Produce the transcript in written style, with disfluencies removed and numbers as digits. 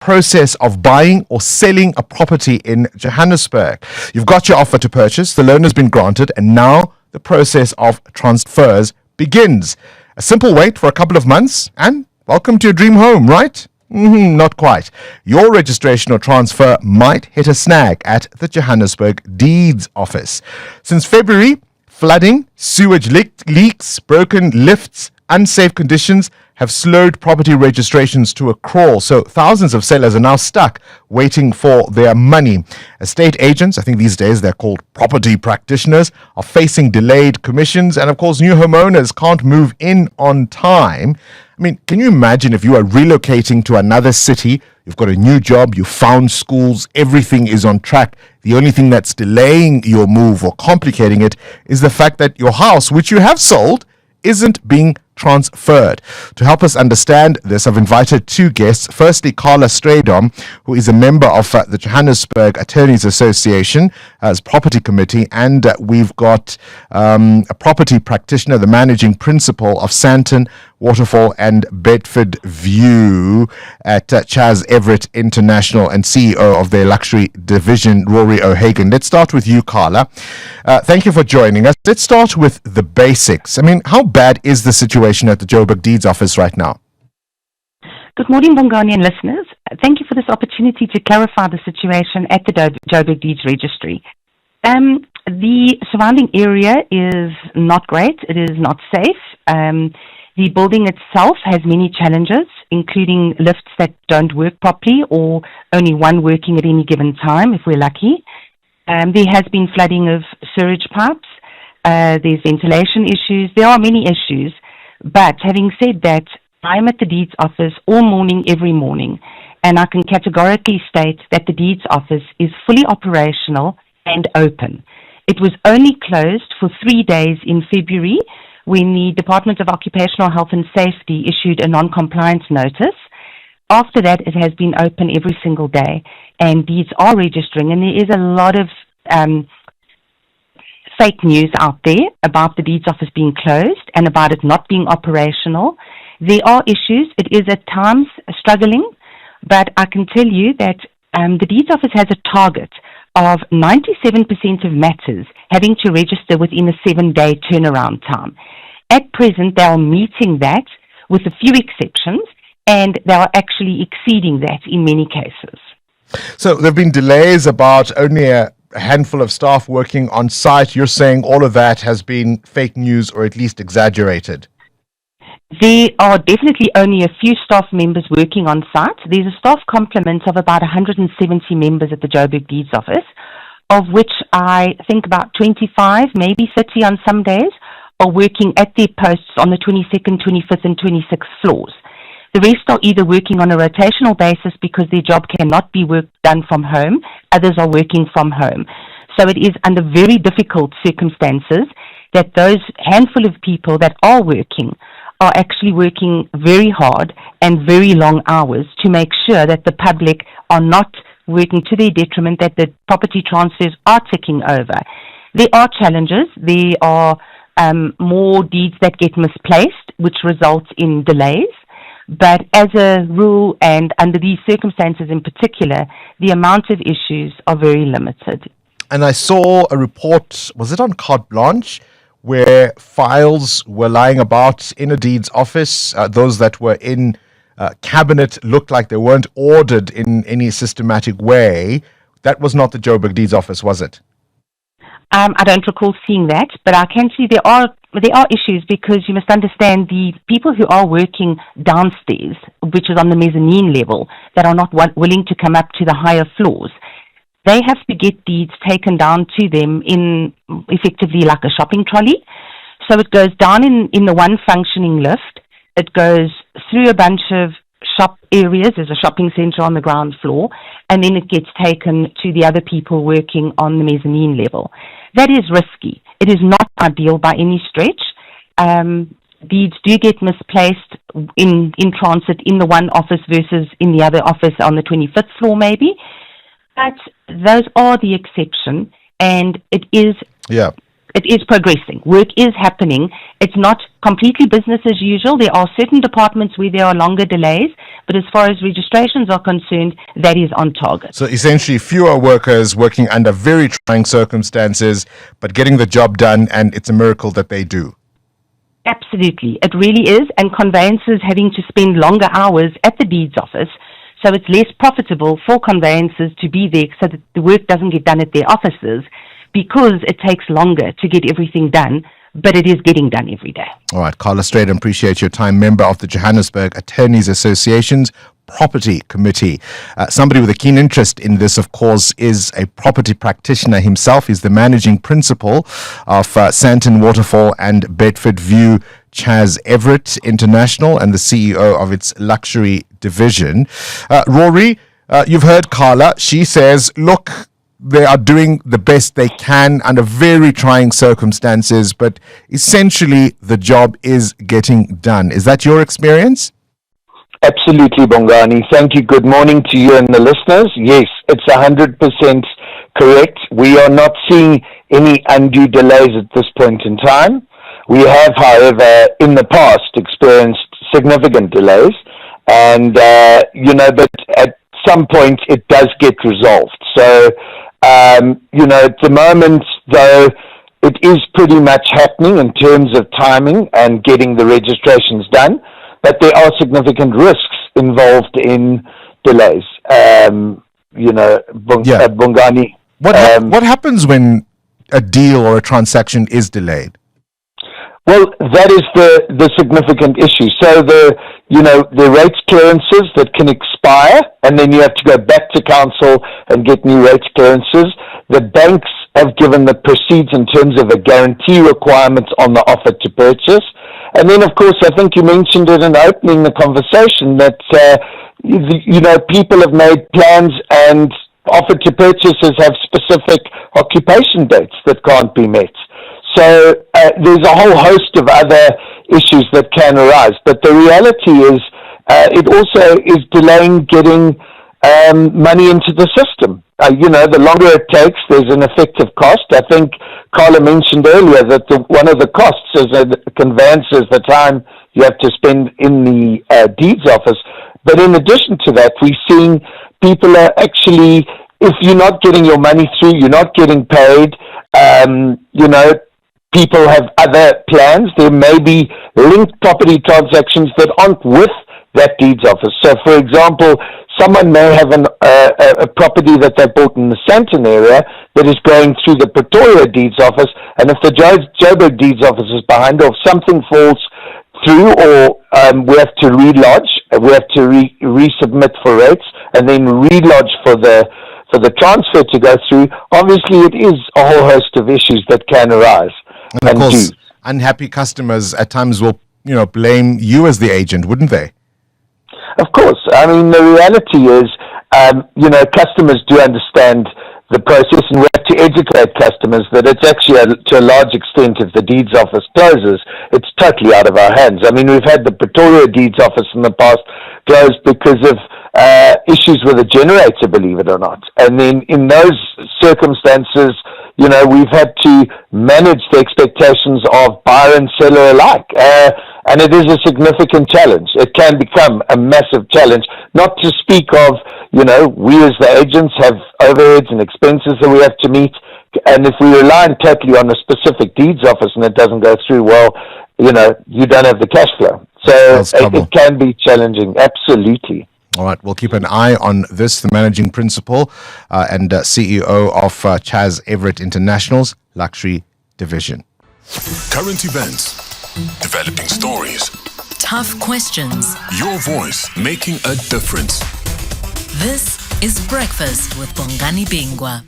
process of buying or selling a property in Johannesburg. You've got your offer to purchase, the loan has been granted, and now the process of transfers begins. A simple wait for a couple of months, and welcome to your dream home, right? Not quite. Your registration or transfer might hit a snag at the Johannesburg Deeds Office. Since February, flooding, sewage leaks, broken lifts, unsafe conditions have slowed property registrations to a crawl. So thousands of sellers are now stuck waiting for their money. Estate agents, I think these days they're called property practitioners, are facing delayed commissions. And of course, new homeowners can't move in on time. I mean, can you imagine if you are relocating to another city, you've got a new job, you found schools, everything is on track. The only thing that's delaying your move or complicating it is the fact that your house, which you have sold, isn't being transferred. To help us understand this, I've invited two guests. Firstly, Karla Strydom, who is a member of the Johannesburg Attorneys Association as property committee, and we've got a property practitioner, the managing principal of Sandton, Waterfall and Bedford View at Chas Everett International, and CEO of their luxury division, Rory O'Hagan. Let's start with you, Karla. Thank you for joining us. Let's start with the basics. I mean, how bad is the situation at the Joburg Deeds Office right now? Good morning, Bongani and listeners. Thank you for this opportunity to clarify the situation at the Joburg Deeds Registry. The surrounding area is not great. It is not safe. The building itself has many challenges, including lifts that don't work properly or only one working at any given time, if we're lucky. There has been flooding of sewage pipes. There's ventilation issues. There are many issues. But having said that, I'm at the Deeds Office all morning, every morning, and I can categorically state that the Deeds Office is fully operational and open. It was only closed for 3 days in February when the Department of Occupational Health and Safety issued a non-compliance notice. After that, it has been open every single day, and deeds are registering, and there is a lot of fake news out there about the Deeds Office being closed and about it not being operational. There are issues. It is at times struggling, but I can tell you that the Deeds Office has a target of 97% of matters having to register within a 7-day turnaround time. At present, they are meeting that with a few exceptions, and they are actually exceeding that in many cases. So there have been delays about only a handful of staff working on site. You're saying all of that has been fake news or at least exaggerated? There are definitely only a few staff members working on site. There's a staff complement of about 170 members at the Joburg Deeds Office, of which I think about 25, maybe 30 on some days, are working at their posts on the 22nd, 25th and 26th floors. The rest are either working on a rotational basis because their job cannot be done from home. Others are working from home. So it is under very difficult circumstances that those handful of people that are working are actually working very hard and very long hours to make sure that the public are not working to their detriment, that the property transfers are ticking over. There are challenges. There are more deeds that get misplaced, which results in delays. But as a rule, and under these circumstances in particular, the amount of issues are very limited. And I saw a report, was it on Carte Blanche, where files were lying about in a deeds office. Those that were in cabinet looked like they weren't ordered in any systematic way. That was not the Joburg Deeds Office, was it? I don't recall seeing that, but I can see there are issues because you must understand the people who are working downstairs, which is on the mezzanine level, that are not willing to come up to the higher floors. They have to get deeds taken down to them in effectively like a shopping trolley. So it goes down in the one functioning lift. It goes through a bunch of shop areas. There's a shopping center on the ground floor, and then it gets taken to the other people working on the mezzanine level. That is risky. It is not ideal by any stretch. Deeds do get misplaced in transit in the one office versus in the other office on the 25th floor maybe. But those are the exception, and it is it is progressing. Work is happening. It's not completely business as usual. There are certain departments where there are longer delays, but as far as registrations are concerned, that is on target. So essentially fewer workers working under very trying circumstances, but getting the job done, and it's a miracle that they do. Absolutely. It really is. And conveyancers having to spend longer hours at the deeds office, so it's less profitable for conveyancers to be there so that the work doesn't get done at their offices, because it takes longer to get everything done, but it is getting done every day. All right, Karla Strydom, appreciate your time. Member of the Johannesburg Attorneys Association's Property Committee. Somebody with a keen interest in this, of course, is a property practitioner himself. He's the managing principal of Sandton Waterfall and Bedford View Chaz Everett International and the CEO of its luxury division. Rory, you've heard Karla. She says, look, they are doing the best they can under very trying circumstances, but essentially the job is getting done. Is that your experience? Absolutely, Bongani. Thank you. Good morning to you and the listeners. Yes, it's 100% correct. We are not seeing any undue delays at this point in time. We have, however, in the past experienced significant delays, and, but at some point it does get resolved. So, at the moment, though, it is pretty much happening in terms of timing and getting the registrations done, but there are significant risks involved in delays. Bongani. What happens when a deal or a transaction is delayed? Well, that is the significant issue. So the rates clearances that can expire, and then you have to go back to council and get new rates clearances. The banks have given the proceeds in terms of a guarantee requirements on the offer to purchase. And then, of course, I think you mentioned it in opening the conversation that, people have made plans and offer to purchasers have specific occupation dates that can't be met. So there's a whole host of other issues that can arise. But the reality is it also is delaying getting money into the system. The longer it takes, there's an effective cost. I think Karla mentioned earlier that one of the costs is the conveyances, the time you have to spend in the deeds office. But in addition to that, we're seeing people are actually, if you're not getting your money through, you're not getting paid, people have other plans. There may be linked property transactions that aren't with that deeds office. So, for example, someone may have a property that they bought in the Sandton area that is going through the Pretoria deeds office, and if the Joburg deeds office is behind, or if something falls through, or we have to relodge, we have to resubmit for rates, and then relodge for the transfer to go through, obviously it is a whole host of issues that can arise. And of course, unhappy customers at times will, blame you as the agent, wouldn't they? Of course. I mean, the reality is, customers do understand the process, and we have to educate customers that it's actually, to a large extent, if the deeds office closes, it's totally out of our hands. I mean, we've had the Pretoria deeds office in the past closed because of issues with a generator, believe it or not. And then in those circumstances, we've had to manage the expectations of buyer and seller alike. And it is a significant challenge. It can become a massive challenge, not to speak of, we as the agents have overheads and expenses that we have to meet. And if we rely totally on a specific deeds office and it doesn't go through, well, you don't have the cash flow. So it can be challenging, absolutely. All right, we'll keep an eye on this. The managing principal and CEO of Chaz Everett International's luxury division. Current events, developing stories, tough questions, your voice making a difference. This is Breakfast with Bongani Bingwa.